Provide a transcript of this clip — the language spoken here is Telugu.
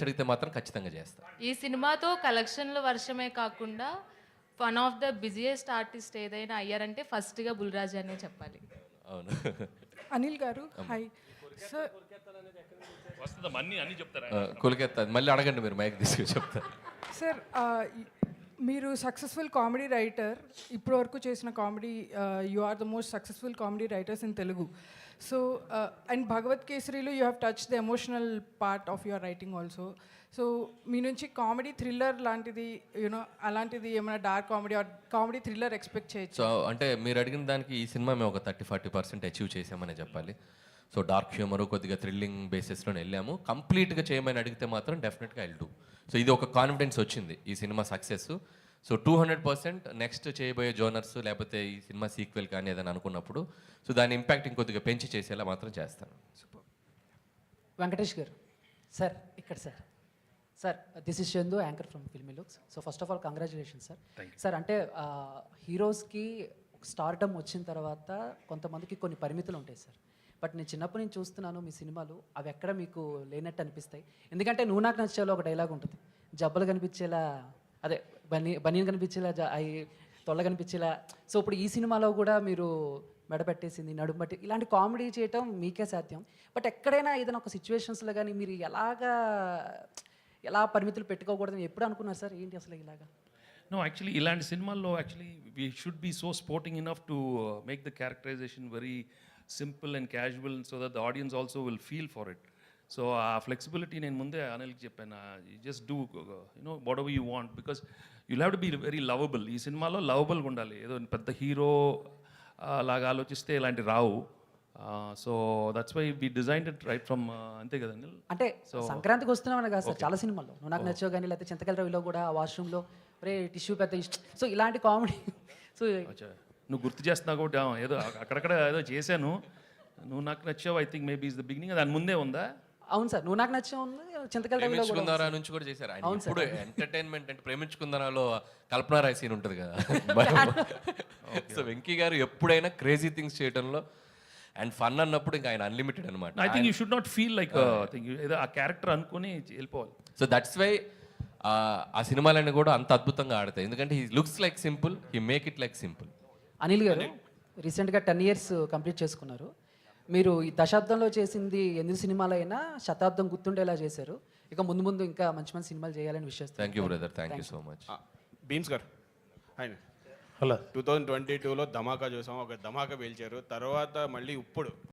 అడిగితే మాత్రం ఖచ్చితంగా చేస్తా. ఈ సినిమాతో కలెక్షన్ల వర్షమే కాకుండా one of the busiest artist ఏదైనా అయ్యారంటే ఫస్ట్గా బుల్రాజ్ అనే చెప్పాలి. అవును. అనిల్ గారు హాయ్ సార్. వస్తుందమ్మా, అన్ని చెప్తారా? కొలికెత్తా మళ్ళీ అడగండి, మీరు మైక్ తీసుకొని చెప్తారు. సార్ మీరు సక్సెస్ఫుల్ కామెడీ రైటర్, ఇప్పటి వరకు చేసిన comedy you are the most successful comedy writers in Telugu. So and Bhagavanth కేసరిలో you have touch the emotional part of your writing also. So మీ నుంచి కామెడీ థ్రిల్లర్ లాంటిది యూనో అలాంటిది ఏమైనా dark comedy or comedy thriller expect చేయొచ్చు? సో అంటే మీరు అడిగిన దానికి ఈ సినిమా మేము ఒక 30-40% అచీవ్ చేసామని చెప్పాలి. సో డార్క్ హ్యూమరు కొద్దిగా థ్రిల్లింగ్ బేసిస్లో వెళ్ళాము. కంప్లీట్గా చేయమని అడిగితే మాత్రం డెఫినెట్గా ఐల్ డూ. సో ఇది ఒక కాన్ఫిడెన్స్ వచ్చింది ఈ సినిమా సక్సెస్. సో 200% నెక్స్ట్ చేయబోయే జోనర్స్ లేకపోతే ఈ సినిమా సీక్వెల్ కానీ ఏదైనా అనుకున్నప్పుడు సో దాని ఇంపాక్ట్ ఇంకొద్దిగా పెంచి చేసేలా మాత్రం చేస్తాను. వెంకటేష్ గారు సార్, ఇక్కడ sir this is Chandu, anchor from filmy looks. So first of all congratulation sir. Sir అంటే హీరోస్కి స్టార్డమ్ వచ్చిన తర్వాత కొంతమందికి కొన్ని పరిమితులు ఉంటాయి సార్. బట్ నేను చిన్నప్పటి నుంచి చూస్తున్నాను మీ సినిమాలు, అవి ఎక్కడ మీకు లేనట్టు అనిపిస్తాయి. ఎందుకంటే నువ్వు నాకు నచ్చేలా ఒక డైలాగ్ ఉంటుంది, జబ్బలు కనిపించేలా అదే బనీన్ కనిపించేలా అవి తొల్ల కనిపించేలా. సో ఇప్పుడు ఈ సినిమాలో కూడా మీరు మెడపెట్టేసింది, నడుము బట్టి ఇలాంటి కామెడీ చేయటం మీకే సాధ్యం. బట్ ఎక్కడైనా ఏదైనా ఒక సిచ్యువేషన్స్లో కానీ మీరు ఎలా పరిమితులు పెట్టుకోకూడదని ఎప్పుడు అనుకున్నారు సార్? ఏంటి అసలు ఇలాగా? No, actually, ఇలాంటి సినిమాల్లో actually we should be so sporting enough to make the characterization very simple and casual so that the audience also will feel for it. So ఆ ఫ్లెక్సిబిలిటీ నేను ముందే అనిల్కి చెప్పాను, just do whatever you want because you'll have to be very lovable. ఈ సినిమాలో లవబుల్గా ఉండాలి, ఏదో పెద్ద హీరో లాగా ఆలోచిస్తే ఇలాంటి రావు. So that's why we designed it right from, అంతే కదా అనిల్? అంటే సంక్రాంతికి వస్తున్నామని కాదు సార్, చాలా సినిమాల్లో నువ్వు నాకు నచ్చావు కానీ, లేకపోతే చింతకల రవిలో కూడా వాష్రూమ్లో రే టిష్యూ పెద్ద ఇష్టం. సో ఇలాంటి కామెడీ సో నువ్వు గుర్తు చేస్తున్నావు కాబట్టి ఏదో అక్కడక్కడ ఏదో చేశాను. నువ్వు నాకు నచ్చావు, I think maybe is the beginning. దాని ముందే ఉందా? అవును సార్, నువ్వు నాకు నచ్చావు చింతకల రవిలో కూడా ప్రేమించుకుందారా నుంచి కూడా చేశారు ఆయన. ఇప్పుడు ఎంటర్టైన్మెంట్ అంటే ప్రేమించుకుందారాలో కల్పన రాయ్ సీన్ ఉంటుంది కదా. సో వెంకీ గారు ఎప్పుడైనా క్రేజీ థింగ్స్ చేయడంలో అండ్ ఫన్ అన్నప్పుడు ఇంకా ఆయన అన్లిమిటెడ్ అనమాట. I think you should not feel like ఏదో ఆ క్యారెక్టర్ అనుకుని వెళ్ళిపోవాలి. సో దట్స్ వై ఆ సినిమాలన్నీ కూడా అంత అద్భుతంగా ఆడతాయి, ఎందుకంటే he looks like simple, he make it like simple. Anil గారు రీసెంట్గా 10 years కంప్లీట్ చేసుకున్నారు. మీరు ఈ దశాబ్దంలో చేసింది 8 సినిమాలైనా శతాబ్దం గుర్తుండేలా చేశారు. ఇక ముందు ముందు ఇంకా మంచి మంచి సినిమాలు చేయాలని విషయం. Thank you brother, thank you so much. Bheems గారు ఆయన హలో 2022లో ధమాకా చూసాం, ఒక ధమాకా పేల్చారు. తర్వాత మళ్ళీ ఇప్పుడు